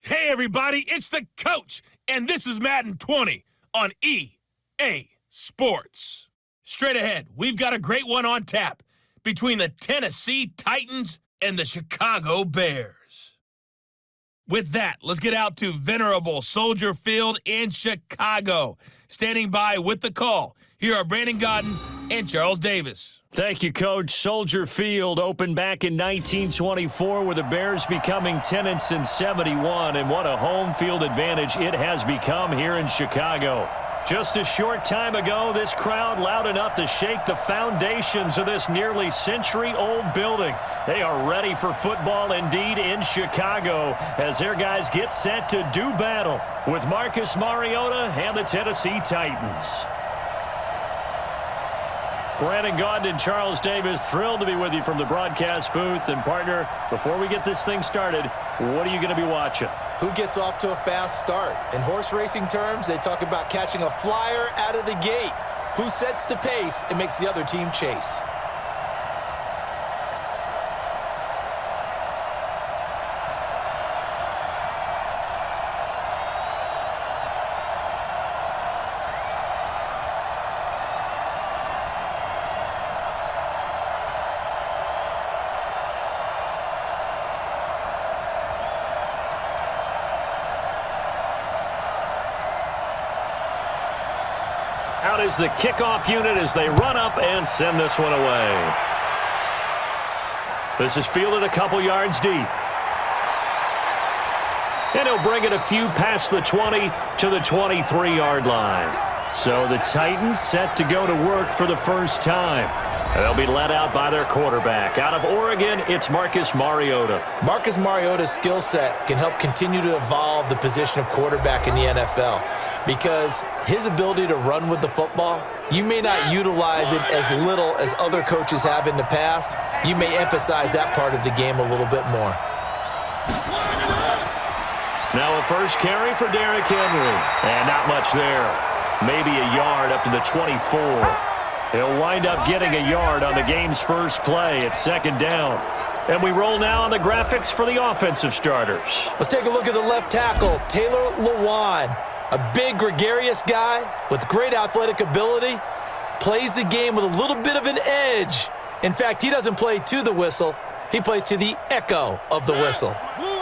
Hey everybody, it's the coach, and this is Madden 20 on EA Sports. Straight ahead, we've got a great one on tap between the Tennessee Titans and the Chicago Bears. With that, let's get out to venerable Soldier Field in Chicago. Standing by with the call, here are Brandon Godden and Charles Davis. Thank you, Coach. Soldier Field opened back in 1924 with the Bears becoming tenants in 71, and what a home field advantage it has become here in Chicago. Just a short time ago, this crowd loud enough to shake the foundations of this nearly century-old building. They are ready for football indeed in Chicago as their guys get set to do battle with Marcus Mariota and the Tennessee Titans. Brandon Godden and Charles Davis, thrilled to be with you from the broadcast booth. And, partner, before we get this thing started, what are you going to be watching? Who gets off to a fast start? In horse racing terms, they talk about catching a flyer out of the gate. Who sets the pace and makes the other team chase? Out is the kickoff unit as they run up and send this one away. This is fielded a couple yards deep. And he'll bring it a few past the 20 to the 23-yard line. So the Titans set to go to work for the first time. They'll be led out by their quarterback. Out of Oregon, it's Marcus Mariota. Marcus Mariota's skill set can help continue to evolve the position of quarterback in the NFL because his ability to run with the football, you may not utilize it as little as other coaches have in the past. You may emphasize that part of the game a little bit more. Now a first carry for Derrick Henry. And not much there. Maybe a yard up to the 24. He'll wind up getting a yard on the game's first play at second down. And we roll now on the graphics for the offensive starters. Let's take a look at the left tackle, Taylor Lewan. A big, gregarious guy with great athletic ability. Plays the game with a little bit of an edge. In fact, he doesn't play to the whistle. He plays to the echo of the whistle. Blue 18.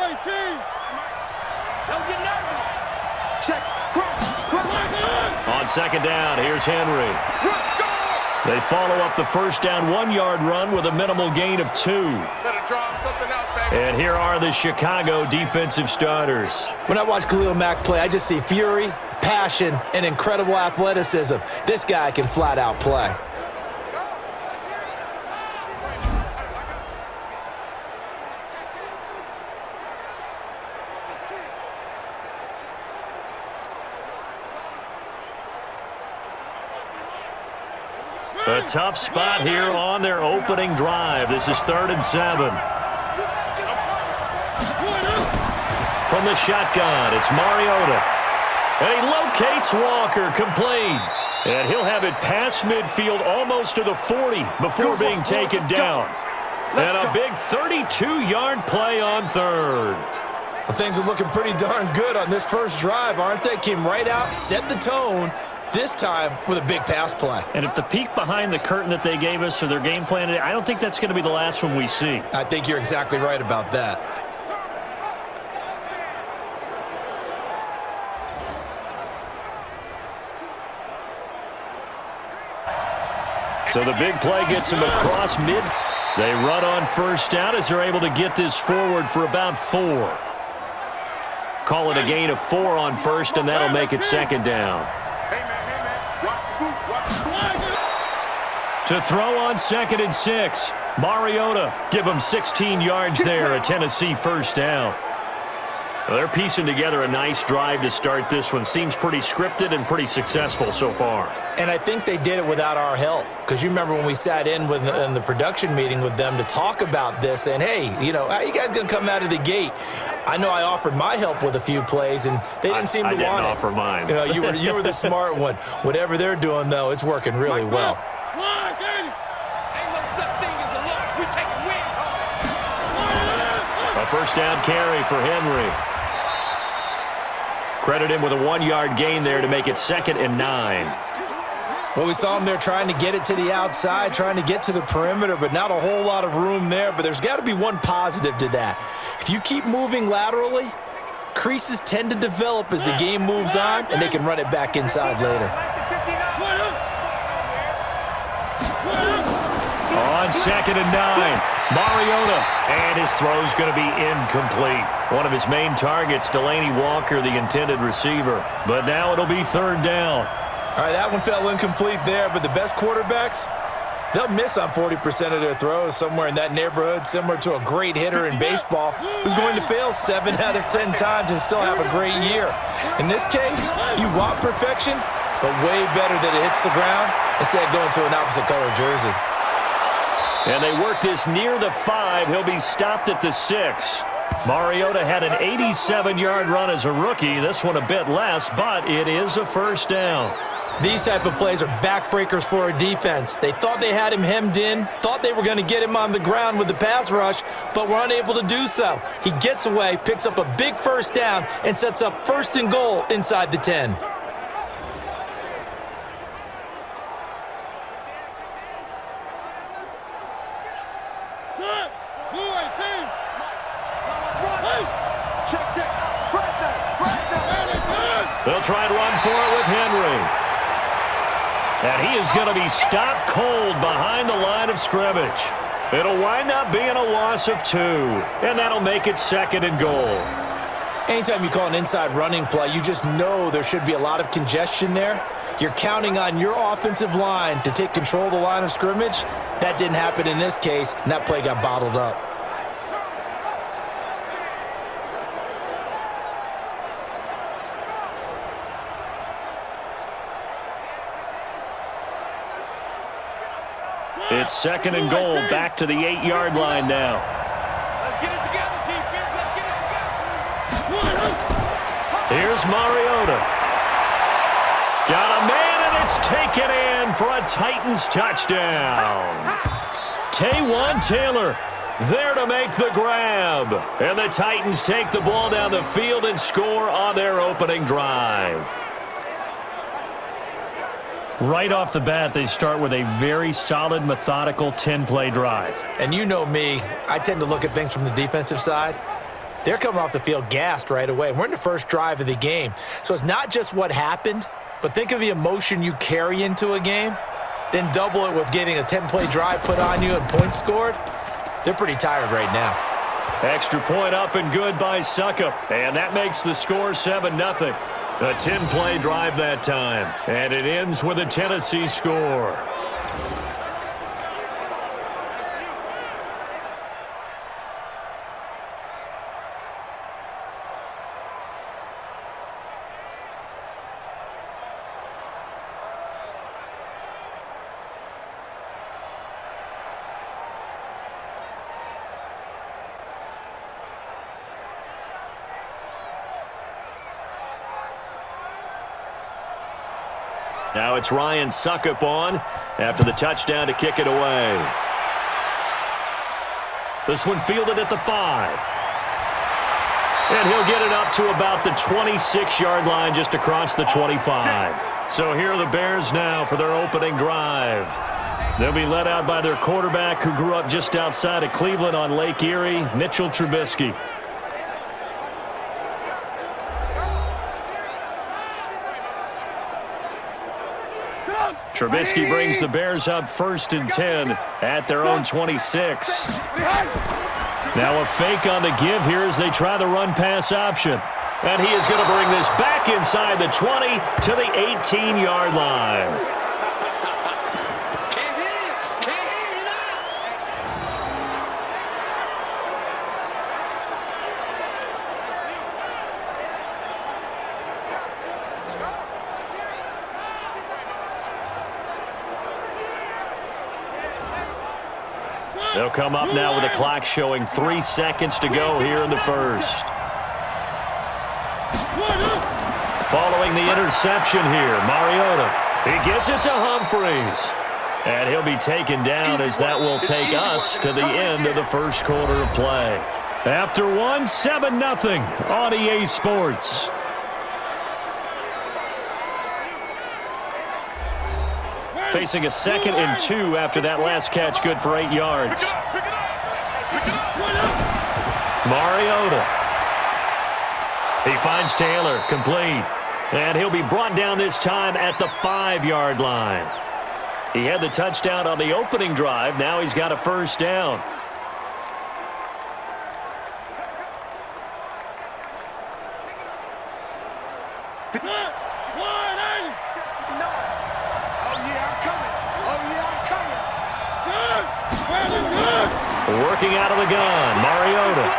Don't get nervous. Check. Cross. On second down, here's Henry. They follow up the first down 1-yard run with a minimal gain of 2. Better draw something else, baby. And here are the Chicago defensive starters. When I watch Khalil Mack play, I just see fury, passion, and incredible athleticism. This guy can flat out play. A tough spot here on their opening drive. This is 3rd and 7. From the shotgun, it's Mariota. And he locates Walker, complete. And he'll have it past midfield almost to the 40 before being taken down. And a big 32-yard play on 3rd. Well, things are looking pretty darn good on this first drive, aren't they? Came right out, set the tone. This time with a big pass play. And if the peek behind the curtain that they gave us or their game plan, I don't think that's going to be the last one we see. I think you're exactly right about that. So the big play gets them across mid. They run on first down as they're able to get this forward for about 4. Call it a gain of 4 on first, and that'll make it second down. To throw on 2nd and 6. Mariota, give him 16 yards there, a Tennessee first down. Well, they're piecing together a nice drive to start this one. Seems pretty scripted and pretty successful so far. And I think they did it without our help. Because you remember when we sat in the production meeting with them to talk about this and, hey, how are you guys going to come out of the gate? I know I offered my help with a few plays, and they didn't seem to want it. I didn't offer mine. You were the smart one. Whatever they're doing, though, it's working really well. A first down carry for Henry. Credit him with a 1-yard gain there to make it 2nd and 9. Well, we saw him there trying to get it to the outside, trying to get to the perimeter, but not a whole lot of room there. But there's got to be one positive to that. If you keep moving laterally, creases tend to develop as the game moves on, and they can run it back inside later. On 2nd and 9, Mariota, and his throw's going to be incomplete. One of his main targets, Delaney Walker, the intended receiver. But now it'll be 3rd down. All right, that one fell incomplete there, but the best quarterbacks, they'll miss on 40% of their throws, somewhere in that neighborhood, similar to a great hitter in baseball who's going to fail 7 out of 10 times and still have a great year. In this case, you want perfection, but way better that it hits the ground instead of going to an opposite color jersey. And they work this near the 5. He'll be stopped at the 6. Mariota had an 87-yard run as a rookie. This one a bit less, but it is a 1st down. These type of plays are backbreakers for a defense. They thought they had him hemmed in, thought they were going to get him on the ground with the pass rush, but were unable to do so. He gets away, picks up a big 1st down, and sets up 1st and goal inside the 10. They'll try and run for it with Henry. And he is going to be stopped cold behind the line of scrimmage. It'll wind up being a loss of 2, and that'll make it 2nd and goal. Anytime you call an inside running play, you just know there should be a lot of congestion there. You're counting on your offensive line to take control of the line of scrimmage. That didn't happen in this case, and that play got bottled up. It's 2nd and goal, back to the 8-yard line now. Let's get it together, defense. Let's get it together. Here's Mariota. Got a man, and it's taken in for a Titans touchdown. Taywan Taylor there to make the grab. And the Titans take the ball down the field and score on their opening drive. Right off the bat, they start with a very solid, methodical 10-play drive. And you know me, I tend to look at things from the defensive side. They're coming off the field gassed right away. We're in the first drive of the game. So it's not just what happened, but think of the emotion you carry into a game, then double it with getting a 10-play drive put on you and points scored. They're pretty tired right now. Extra point up and good by Suckup. And that makes the score 7-0. A 10-play drive that time, and it ends with a Tennessee score. Now it's Ryan Suckup on after the touchdown to kick it away. This one fielded at the 5. And he'll get it up to about the 26-yard line just across the 25. So here are the Bears now for their opening drive. They'll be led out by their quarterback who grew up just outside of Cleveland on Lake Erie, Mitchell Trubisky. Trubisky brings the Bears up 1st and 10 at their own 26. Now a fake on the give here as they try the run-pass option. And he is going to bring this back inside the 20 to the 18-yard line. They'll come up now with the clock showing 3 seconds to go here in the first. Following the interception here, Mariota. He gets it to Humphreys. And he'll be taken down as that will take us to the end of the first quarter of play. After one, 7-0 on EA Sports. Facing a 2nd and 2 after that last catch, good for 8 yards. Mariota. He finds Taylor, complete. And he'll be brought down this time at the 5-yard line. He had the touchdown on the opening drive. Now he's got a first down. Working out of the gun, Mariota.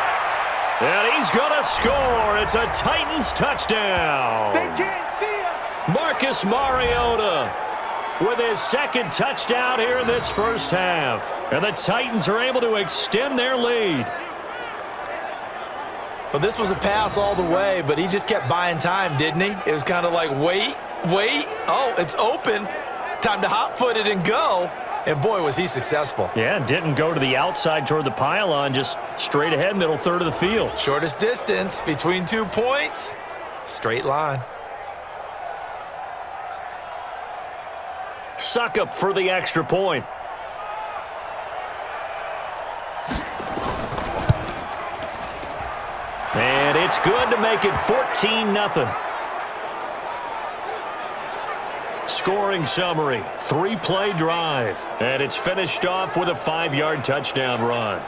And he's going to score. It's a Titans touchdown. They can't see us. Marcus Mariota with his 2nd touchdown here in this first half. And the Titans are able to extend their lead. Well, this was a pass all the way, but he just kept buying time, didn't he? It was kind of like, wait. Oh, it's open. Time to hot-foot it and go. And, boy, was he successful. Yeah, didn't go to the outside toward the pylon, just straight ahead, middle third of the field. Shortest distance between 2 points. Straight line. Suckup for the extra point. And it's good to make it 14-0. Scoring summary, 3-play drive. And it's finished off with a 5-yard touchdown run.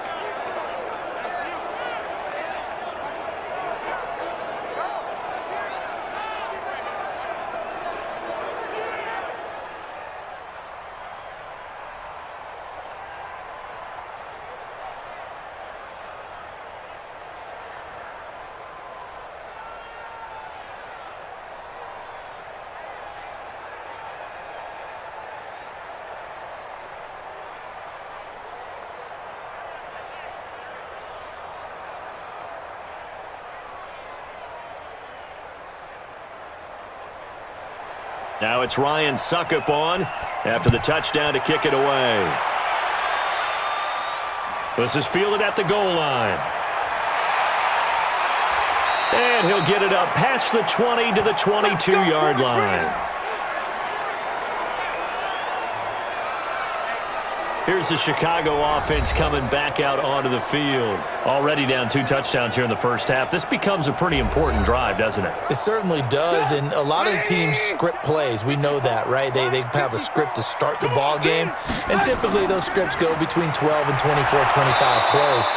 Now it's Ryan Suckup on after the touchdown to kick it away. This is fielded at the goal line. And he'll get it up past the 20 to the 22-yard line. Here's the Chicago offense coming back out onto the field. Already down 2 touchdowns here in the first half. This becomes a pretty important drive, doesn't it? It certainly does, and a lot of the teams script plays. We know that, right? They have a script to start the ball game, and typically those scripts go between 12 and 24, 25 plays.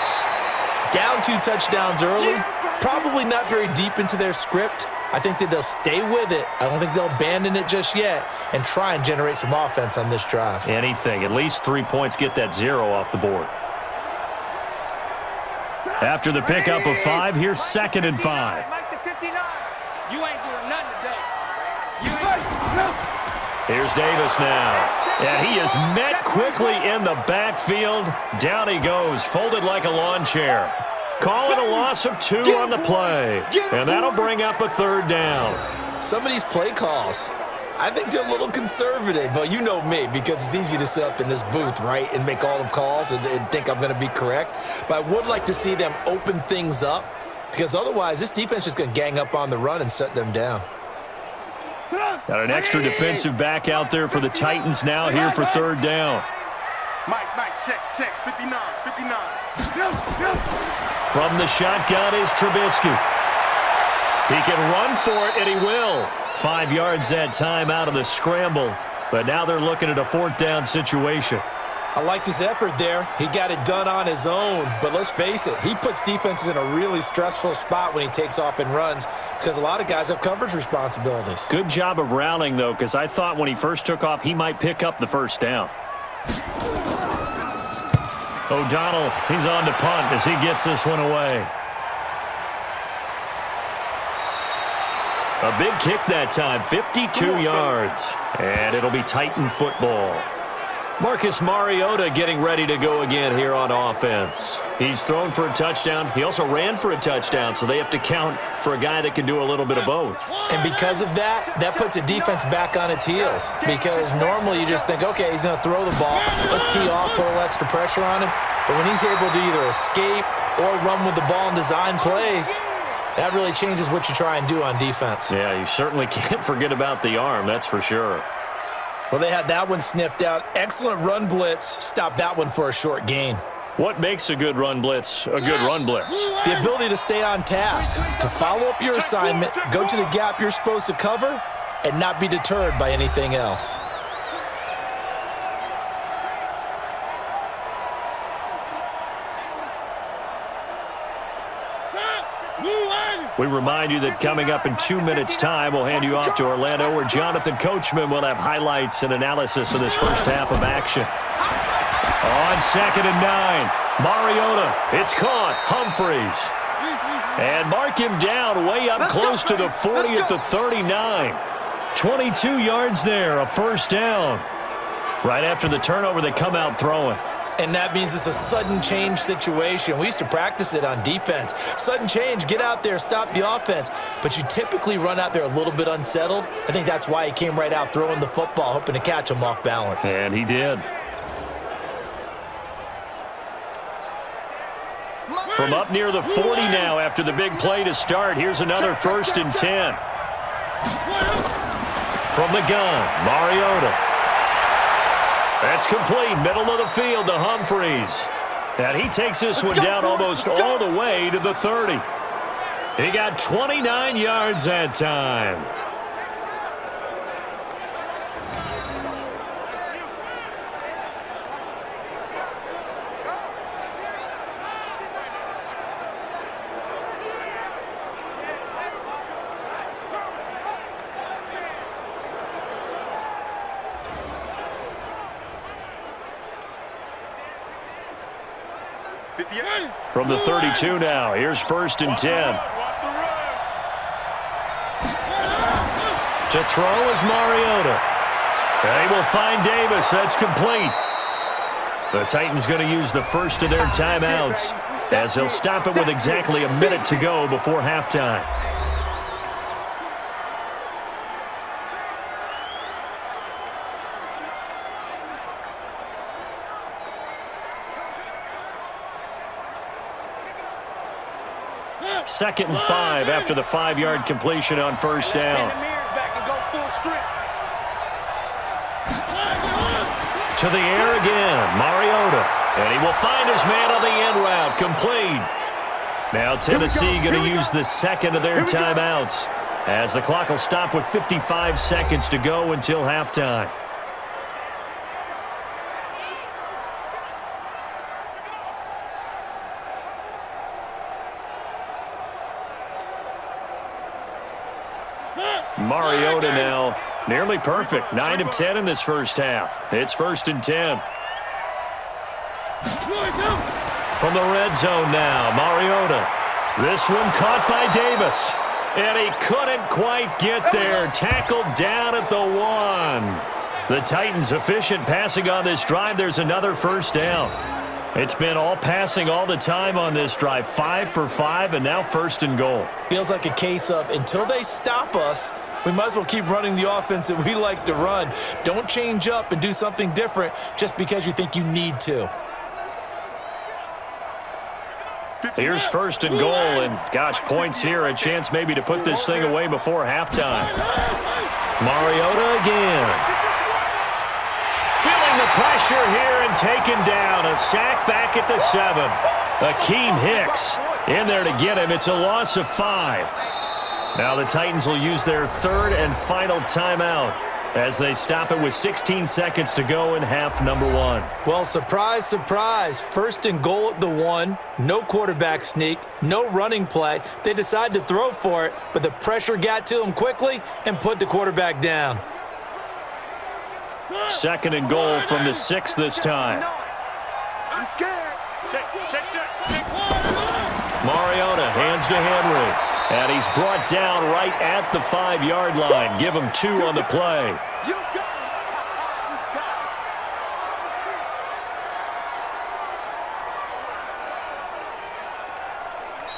Down 2 touchdowns early, probably not very deep into their script. I think that they'll stay with it. I don't think they'll abandon it just yet and try and generate some offense on this drive. Anything. At least 3 points, get that 0 off the board. After the pickup of 5, here's 2nd and 5. Mike the 59. You ain't doing nothing today. Here's Davis now. And he is met quickly in the backfield. Down he goes, folded like a lawn chair. Call it a loss of 2 on the play. And that'll bring up a 3rd down. Some of these play calls, I think they're a little conservative, but you know me, because it's easy to sit up in this booth, right, and make all the calls and think I'm going to be correct. But I would like to see them open things up, because otherwise this defense is going to gang up on the run and shut them down. Got an extra defensive back out there for the Titans now here for 3rd down. Mike, check, 59. From the shotgun is Trubisky. He can run for it, and he will. 5 yards that time out of the scramble. But now they're looking at a 4th down situation. I liked his effort there. He got it done on his own. But let's face it, he puts defenses in a really stressful spot when he takes off and runs because a lot of guys have coverage responsibilities. Good job of rounding, though, because I thought when he first took off, he might pick up the 1st down. O'Donnell, he's on to punt as he gets this one away. A big kick that time, 52 yards. And it'll be Titan football. Marcus Mariota getting ready to go again here on offense. He's thrown for a touchdown. He also ran for a touchdown, so they have to count for a guy that can do a little bit of both. And because of that, that puts a defense back on its heels. Because normally you just think, okay, he's going to throw the ball. Let's tee off, put a little extra pressure on him. But when he's able to either escape or run with the ball and design plays, that really changes what you try and do on defense. Yeah, you certainly can't forget about the arm, that's for sure. Well, they had that one sniffed out. Excellent run blitz. Stopped that one for a short gain. What makes a good run blitz a good run blitz? The ability to stay on task, to follow up your assignment, go to the gap you're supposed to cover, and not be deterred by anything else. We remind you that coming up in 2 minutes' time, we'll hand you off to Orlando, where Jonathan Coachman will have highlights and analysis of this first half of action. On 2nd and 9, Mariota. It's caught. Humphreys. And mark him down way up close to the 40 at the 39. 22 yards there, a first down. Right after the turnover, they come out throwing. And that means it's a sudden change situation. We used to practice it on defense. Sudden change, get out there, stop the offense. But you typically run out there a little bit unsettled. I think that's why he came right out throwing the football, hoping to catch him off balance. And he did. From up near the 40 now after the big play to start. Here's another 1st and 10. From the gun, Mariota. That's complete, middle of the field to Humphreys. And he takes this one down almost all the way to the 30. He got 29 yards that time. From the 32 now, here's 1st and 10. To throw is Mariota. They will find Davis. That's complete. The Titans going to use the first of their timeouts as they'll stop it with exactly a minute to go before halftime. Second and 5 after the 5-yard completion on first down. To the air again, Mariota. And he will find his man on the end route, complete. Now Tennessee going to use the second of their timeouts as the clock will stop with 55 seconds to go until halftime. Mariota now nearly perfect. 9 of 10 in this first half. It's 1st and 10. From the red zone now, Mariota. This one caught by Davis. And he couldn't quite get there. Tackled down at the 1. The Titans efficient passing on this drive. There's another first down. It's been all passing all the time on this drive. 5 for 5, and now 1st and goal. Feels like a case of until they stop us, we might as well keep running the offense that we like to run. Don't change up and do something different just because you think you need to. Here's 1st and goal, and gosh, points here. A chance maybe to put this thing away before halftime. Mariota again. Feeling the pressure here and taken down. A sack back at the 7. Akeem Hicks in there to get him. It's a loss of 5. Now the Titans will use their 3rd and final timeout as they stop it with 16 seconds to go in half number 1. Well, surprise, surprise. 1st and goal at the 1. No quarterback sneak. No running play. They decide to throw for it, but the pressure got to them quickly and put the quarterback down. 2nd and goal from the 6 this time. Mariota hands to Henry. And he's brought down right at the 5-yard line. Give him 2 on the play.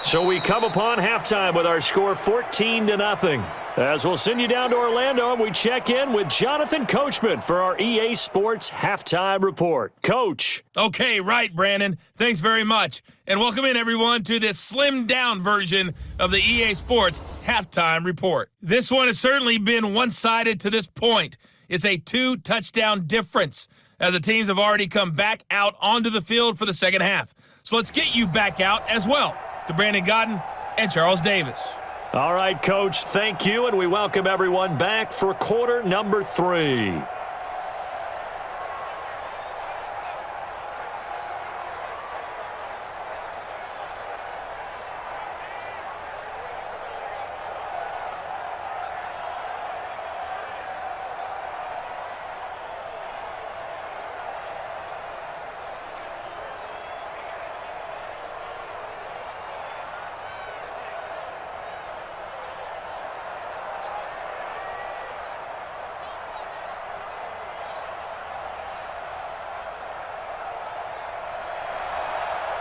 So we come upon halftime with our score 14-0. As we'll send you down to Orlando, and we check in with Jonathan Coachman for our EA Sports Halftime Report. Coach. Okay, right, Brandon. Thanks very much. And welcome in, everyone, to this slimmed-down version of the EA Sports Halftime Report. This one has certainly been one-sided to this point. is a 2-touchdown difference, as the teams have already come back out onto the field for the second half. So let's get you back out as well to Brandon Godden and Charles Davis. All right, Coach, thank you, and we welcome everyone back for quarter number 3.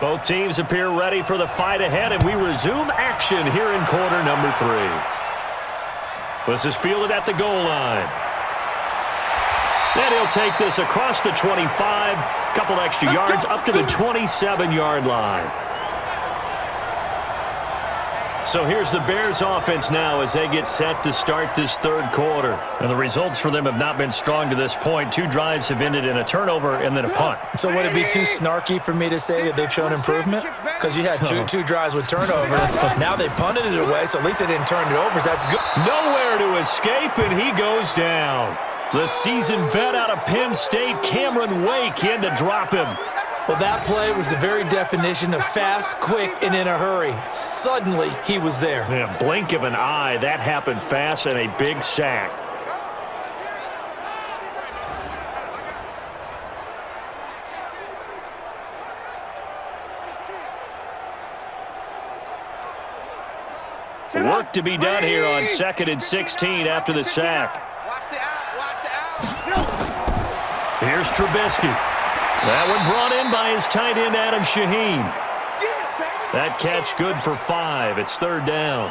Both teams appear ready for the fight ahead, and we resume action here in quarter number 3. This is fielded at the goal line. And he'll take this across the 25, couple extra yards up to the 27-yard line. So here's the Bears offense now as they get set to start this third quarter. And the results for them have not been strong to this point. 2 drives have ended in a turnover and then a punt. So would it be too snarky for me to say that they've shown improvement? Because you had two drives with turnover. Now they punted it away, so at least they didn't turn it over. So that's good. Nowhere to escape, and he goes down. The seasoned vet out of Penn State, Cameron Wake, in to drop him. Well, that play was the very definition of fast, quick, and in a hurry. Suddenly, he was there. Yeah, blink of an eye, that happened fast, and a big sack. Work to be done here on 2nd and 16 after the sack. Here's Trubisky. That one brought in by his tight end, Adam Shaheen. That catch good for 5. It's 3rd down.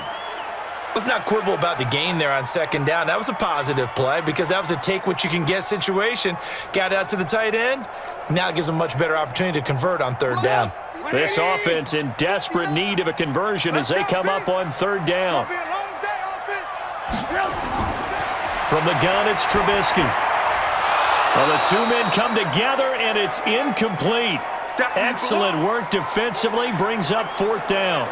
Let's not quibble about the gain there on 2nd down. That was a positive play because that was a take-what-you-can-get situation. Got out to the tight end. Now it gives them a much better opportunity to convert on 3rd down. This offense in desperate need of a conversion as they come up on 3rd down. From the gun, it's Trubisky. Well, the 2 men come together, and it's incomplete. Excellent work defensively, brings up 4th down.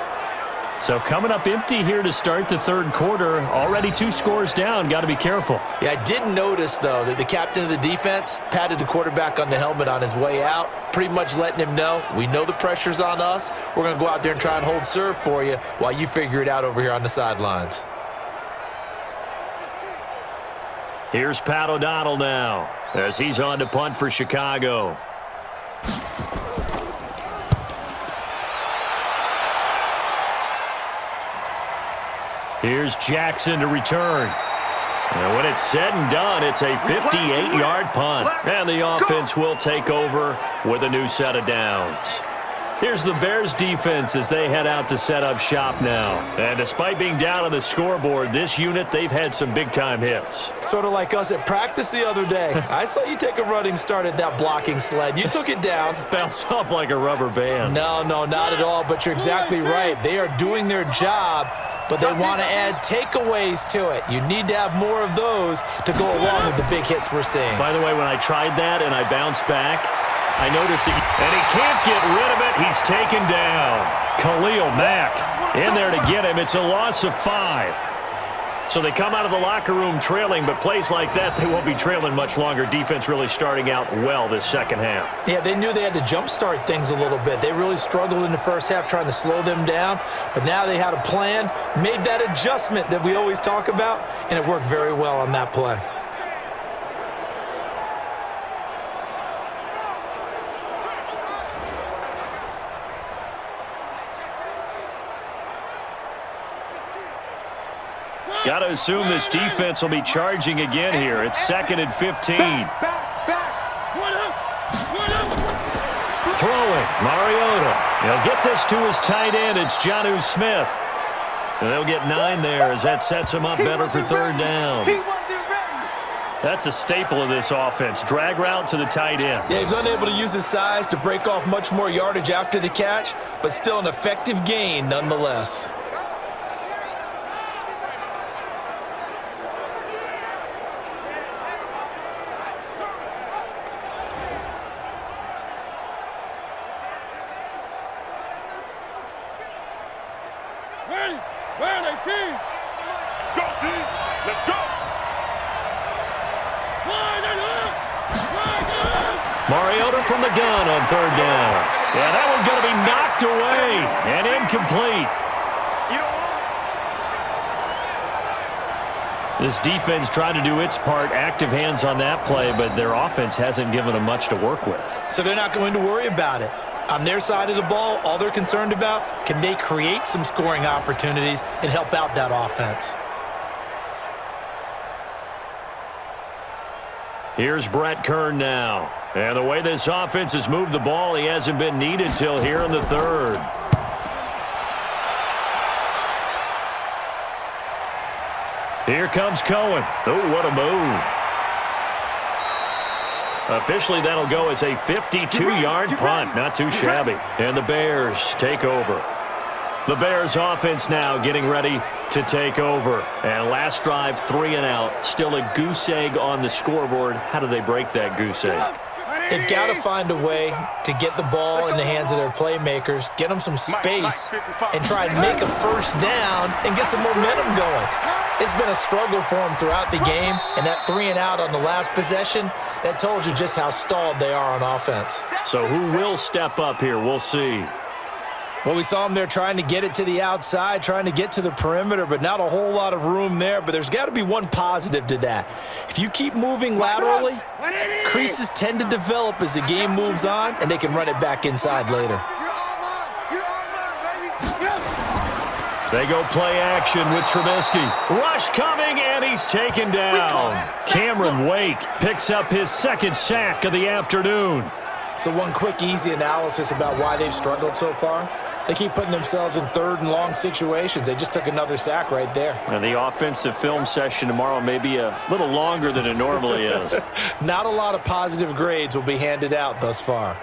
So coming up empty here to start the 3rd quarter. Already 2 scores down. Got to be careful. Yeah, I did notice, though, that the captain of the defense patted the quarterback on the helmet on his way out, pretty much letting him know, we know the pressure's on us. We're going to go out there and try and hold serve for you while you figure it out over here on the sidelines. Here's Pat O'Donnell now as he's on to punt for Chicago. Here's Jackson to return. And when it's said and done, it's a 58-yard punt. And the offense will take over with a new set of downs. Here's the Bears defense as they head out to set up shop now. And despite being down on the scoreboard, this unit, they've had some big-time hits. Sort of like us at practice the other day. I saw you take a running start at that blocking sled. You took it down. Bounced off like a rubber band. No, not at all, but you're exactly right. They are doing their job, but they want to add takeaways to it. You need to have more of those to go along with the big hits we're seeing. By the way, when I tried that and I bounced back, I noticed it, and he can't get rid of it. He's taken down. Khalil Mack in there to get him. It's a loss of 5. So they come out of the locker room trailing, but plays like that, they won't be trailing much longer. Defense really starting out well this second half. Yeah, they knew they had to jumpstart things a little bit. They really struggled in the first half trying to slow them down, but now they had a plan, made that adjustment that we always talk about, and it worked very well on that play. Got to assume this defense will be charging again here. It's 2nd and 15. Throwing, Mariota. He'll get this to his tight end. It's Jonnu Smith. And they'll get 9 there as that sets him up better for 3rd down. That's a staple of this offense. Drag route to the tight end. Yeah, he's unable to use his size to break off much more yardage after the catch, but still an effective gain nonetheless. Ready? Where are they, team? Go, team. Let's go. Line it up. Line it up. Mariota from the gun on third down. Yeah, that one's going to be knocked away and incomplete. This defense tried to do its part, active hands on that play, but their offense hasn't given them much to work with. So they're not going to worry about it. On their side of the ball, all they're concerned about, can they create some scoring opportunities and help out that offense? Here's Brett Kern now. And the way this offense has moved the ball, he hasn't been needed till here in the third. Here comes Cohen. Oh, what a move. Officially, that'll go as a 52-yard punt. Not too shabby. And the Bears take over. The Bears offense now getting ready to take over. And last drive, 3 and out. Still a goose egg on the scoreboard. How do they break that goose egg? They've got to find a way to get the ball in the hands of their playmakers, get them some space, and try and make a first down and get some momentum going. It's been a struggle for them throughout the game, and that 3 and out on the last possession, that told you just how stalled they are on offense. So who will step up here? We'll see. Well, we saw them there trying to get it to the outside, trying to get to the perimeter, but not a whole lot of room there. But there's got to be one positive to that. If you keep moving laterally, creases tend to develop as the game moves on, and they can run it back inside later. They go play action with Trubisky. Rush coming, and he's taken down. Cameron Wake picks up his second sack of the afternoon. So one quick, easy analysis about why they've struggled so far. They keep putting themselves in third and long situations. They just took another sack right there. And the offensive film session tomorrow may be a little longer than it normally is. Not a lot of positive grades will be handed out thus far.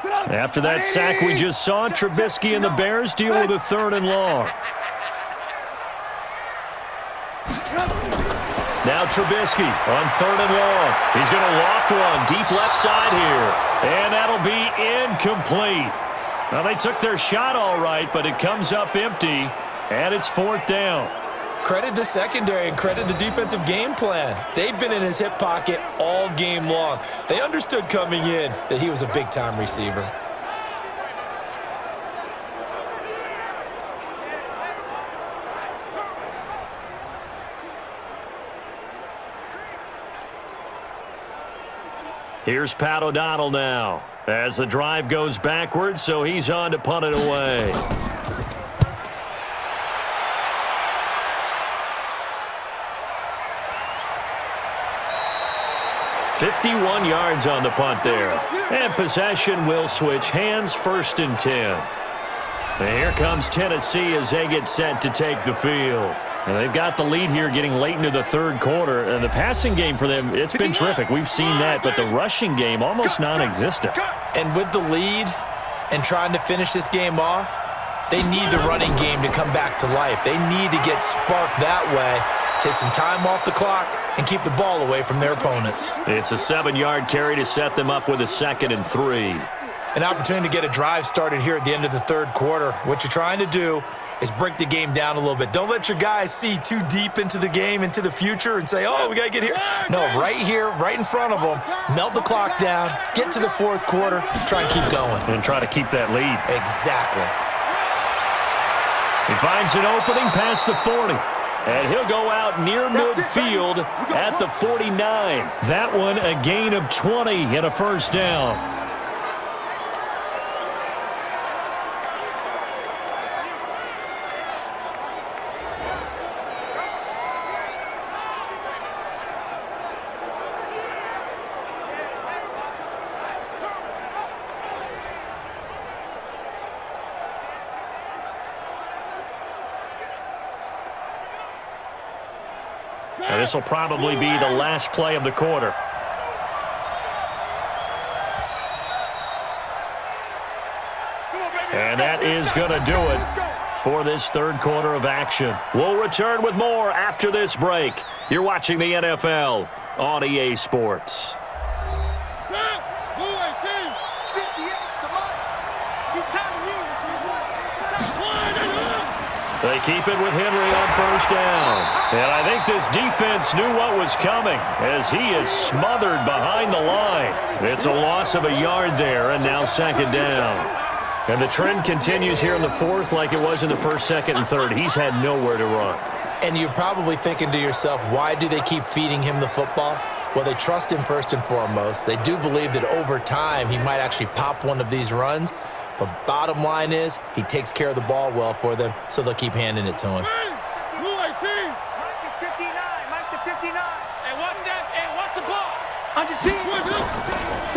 After that sack we just saw, Trubisky and the Bears deal with a 3rd and long. Now Trubisky on 3rd and long. He's going to loft one deep left side here. And that'll be incomplete. Now they took their shot all right, but it comes up empty, and it's 4th down. Credit the secondary and credit the defensive game plan. They've been in his hip pocket all game long. They understood coming in that he was a big-time receiver. Here's Pat O'Donnell now as the drive goes backwards, so he's on to punt it away. "51 yards on the punt there. And possession will switch hands, 1st and 10. And here comes Tennessee as they get set to take the field. And they've got the lead here getting late into the 3rd quarter. And the passing game for them, it's been terrific. We've seen that, but the rushing game almost non-existent. And with the lead and trying to finish this game off, they need the running game to come back to life. They need to get sparked that way, take some time off the clock, and keep the ball away from their opponents. It's a 7-yard carry to set them up with a 2nd and 3. An opportunity to get a drive started here at the end of the 3rd quarter. What you're trying to do is break the game down a little bit. Don't let your guys see too deep into the game, into the future, and say, oh, we got to get here. No, right here, right in front of them, melt the clock down, get to the 4th quarter, try and keep going. And try to keep that lead. Exactly. He finds an opening past the 40. And he'll go out near midfield at the 49. That one a gain of 20 and a 1st down. And this will probably be the last play of the quarter. And that is going to do it for this 3rd quarter of action. We'll return with more after this break. You're watching the NFL on EA Sports. They keep it with Henry on first down. And I think this defense knew what was coming as he is smothered behind the line. It's a loss of a yard there, and now second down. And the trend continues here in the fourth like it was in the first, second, and third. He's had nowhere to run. And you're probably thinking to yourself, why do they keep feeding him the football? Well, they trust him first and foremost. They do believe that over time he might actually pop one of these runs. But bottom line is he takes care of the ball well for them, so they'll keep handing it to him. Mike is 59. Mike the 59. And what's that? And what's the ball? Under team.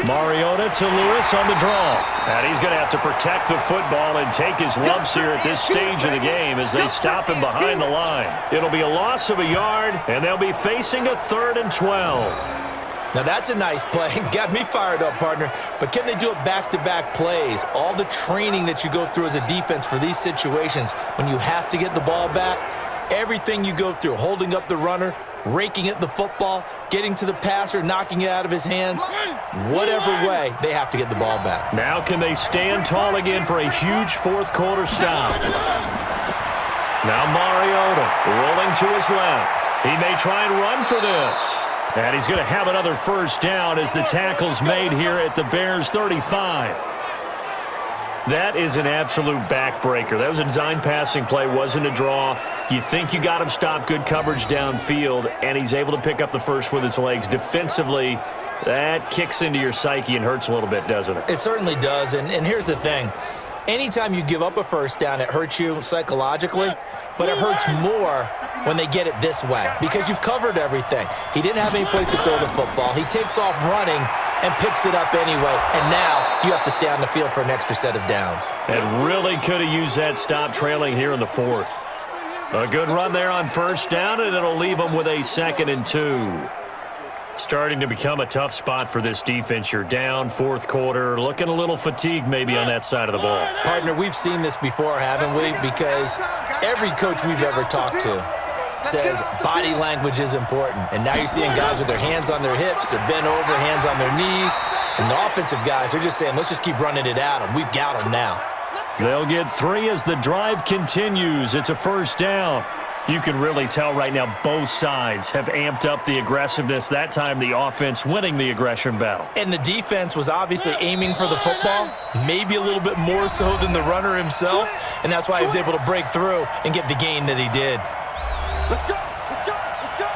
Mariota to Lewis on the draw. And he's going to have to protect the football and take his lumps here at this stage of the game as they stop him behind the line. It'll be a loss of a yard, and they'll be facing a 3rd and 12. Now that's a nice play. Got me fired up, partner. But can they do it back-to-back plays? All the training that you go through as a defense for these situations, when you have to get the ball back, everything you go through, holding up the runner, raking at the football, getting to the passer, knocking it out of his hands, whatever way, they have to get the ball back. Now can they stand tall again for a huge fourth quarter stop? Now Mariota rolling to his left. He may try and run for this. And he's going to have another first down as the tackle's made here at the Bears' 35. That is an absolute backbreaker. That was a design passing play, wasn't a draw. You think you got him stopped, good coverage downfield, and he's able to pick up the first with his legs. Defensively, that kicks into your psyche and hurts a little bit, doesn't it? It certainly does, and here's the thing. Anytime you give up a first down, it hurts you psychologically, but it hurts more when they get it this way because you've covered everything. He didn't have any place to throw the football. He takes off running and picks it up anyway, and now you have to stay on the field for an extra set of downs. And really could have used that stop trailing here in the fourth. A good run there on first down, and it'll leave them with a 2nd and 2. Starting to become a tough spot for this defense. You're down, fourth quarter, looking a little fatigued maybe on that side of the ball. Partner, we've seen this before, haven't we? Because every coach we've ever talked to says body language is important. And now you're seeing guys with their hands on their hips, they're bent over, hands on their knees. And the offensive guys, they're just saying, let's just keep running it at them. We've got them now. They'll get 3 as the drive continues. It's a first down. You can really tell right now both sides have amped up the aggressiveness. That time the offense winning the aggression battle. And the defense was obviously aiming for the football, maybe a little bit more so than the runner himself. And that's why he was able to break through and get the gain that he did. Let's go. Let's go. Let's go.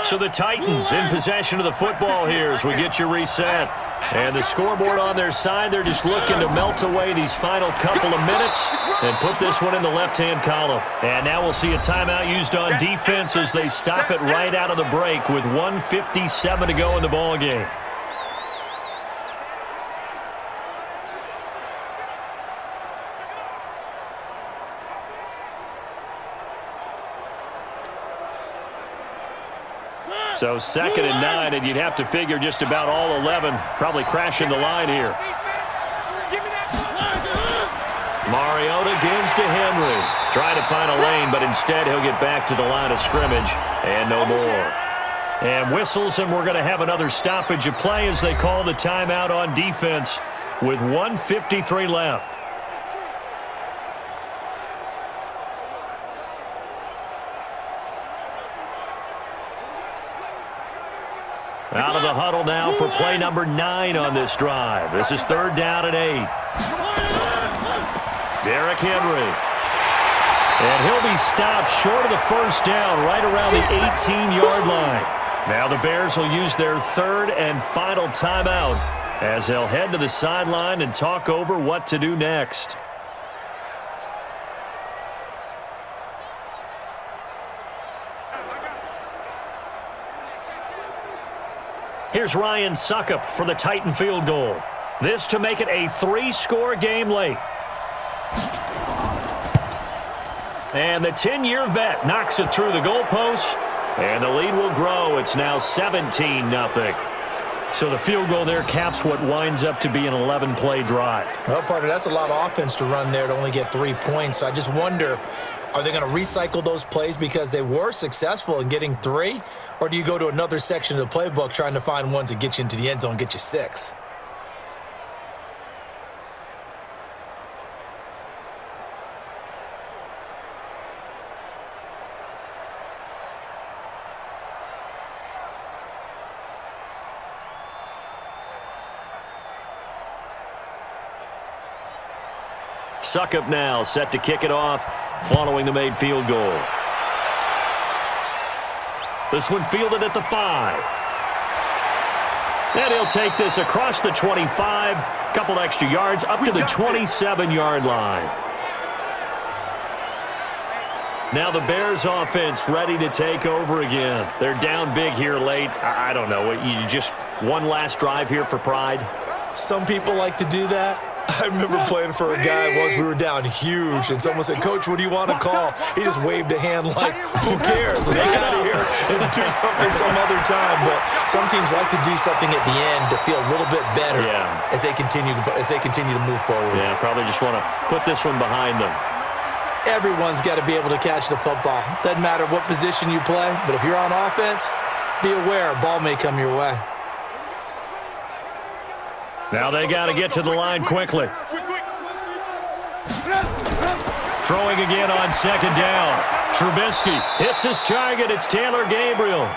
So the Titans in possession of the football here as we get you reset. And the scoreboard on their side, they're just looking to melt away these final couple of minutes and put this one in the left-hand column. And now we'll see a timeout used on defense as they stop it right out of the break with 1:57 to go in the ballgame. So 2nd and 9, and you'd have to figure just about all 11 probably crashing the line here. Mariota gives to Henry. Trying to find a lane, but instead he'll get back to the line of scrimmage and no more. And whistles, and we're going to have another stoppage of play as they call the timeout on defense with 1:53 left. Out of the huddle now for play number 9 on this drive. This is 3rd down and 8. Derrick Henry. And he'll be stopped short of the first down right around the 18-yard line. Now the Bears will use their 3rd and final timeout as they'll head to the sideline and talk over what to do next. Here's Ryan Suckup for the Titan field goal. This to make it a 3-score game late. And the 10-year vet knocks it through the goalpost, and the lead will grow. It's now 17-0. So the field goal there caps what winds up to be an 11-play drive. Well, partner, that's a lot of offense to run there to only get 3 points. So I just wonder, are they going to recycle those plays because they were successful in getting 3? Or do you go to another section of the playbook trying to find ones that get you into the end zone and get you 6? Suckup now set to kick it off following the made field goal. This one fielded at the 5. And he'll take this across the 25, couple extra yards up to the 27-yard line. Now the Bears offense ready to take over again. They're down big here late. I don't know. You just one last drive here for pride? Some people like to do that. I remember playing for a guy once. We were down huge, and someone said, "Coach, what do you want to call?" He just waved a hand like, "Who cares? Let's get out of here and do something some other time." But some teams like to do something at the end to feel a little bit better as they continue to move forward. Yeah, probably just want to put this one behind them. Everyone's got to be able to catch the football. Doesn't matter what position you play, but if you're on offense, be aware a ball may come your way. Now they got to get to the line quickly. Throwing again on second down. Trubisky hits his target. It's Taylor Gabriel.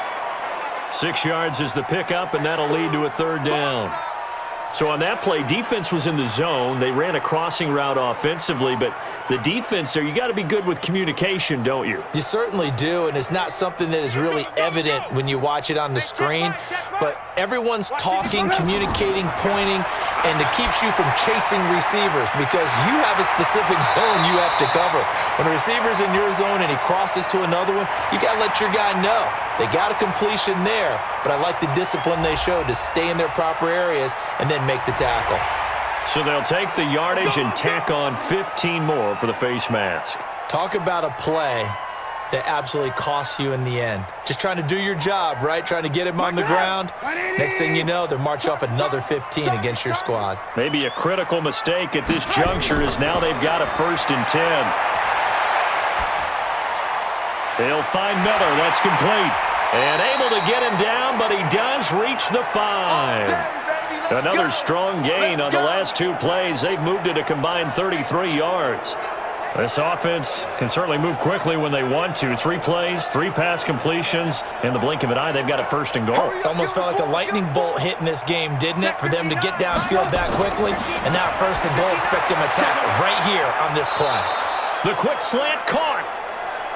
6 yards is the pickup, and that'll lead to a third down. So on that play, defense was in the zone. They ran a crossing route offensively, but the defense there, you got to be good with communication, don't you? You certainly do, and it's not something that is really evident when you watch it on the screen, but everyone's talking, communicating, pointing, and it keeps you from chasing receivers because you have a specific zone you have to cover. When a receiver's in your zone and he crosses to another one, you got to let your guy know. They got a completion there, but I like the discipline they showed to stay in their proper areas and then make the tackle. So they'll take the yardage and tack on 15 more for the face mask. Talk about a play that absolutely costs you in the end. Just trying to do your job, right? Trying to get him on the ground. Next thing you know, they're marching off another 15 against your squad. Maybe a critical mistake at this juncture is now they've got a 1st and 10. They'll find Miller. That's complete. And able to get him down, but he does reach the 5. Another strong gain on the last 2 plays. They've moved it a combined 33 yards. This offense can certainly move quickly when they want to. 3 plays, 3 pass completions. In the blink of an eye, they've got a 1st and goal. Almost felt like a lightning bolt hit in this game, didn't it? For them to get downfield that quickly. And now 1st and goal, expect them to tackle right here on this play. The quick slant caught.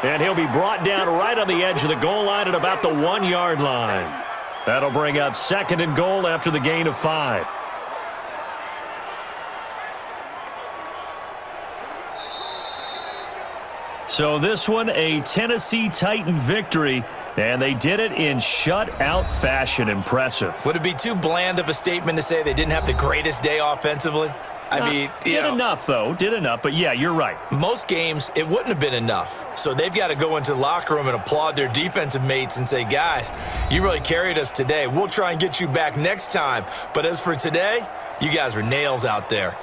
And he'll be brought down right on the edge of the goal line at about the 1-yard line. That'll bring up 2nd and goal after the gain of 5. So this one, a Tennessee Titan victory, and they did it in shutout fashion. Impressive. Would it be too bland of a statement to say they didn't have the greatest day offensively? I mean, did enough, though. Did enough. But, yeah, you're right. Most games, it wouldn't have been enough. So they've got to go into the locker room and applaud their defensive mates and say, guys, you really carried us today. We'll try and get you back next time. But as for today, you guys were nails out there.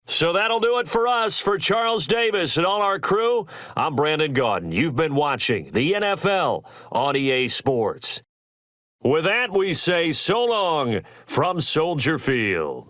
So that'll do it for us. For Charles Davis and all our crew, I'm Brandon Gaudin. You've been watching the NFL on EA Sports. With that, we say so long from Soldier Field.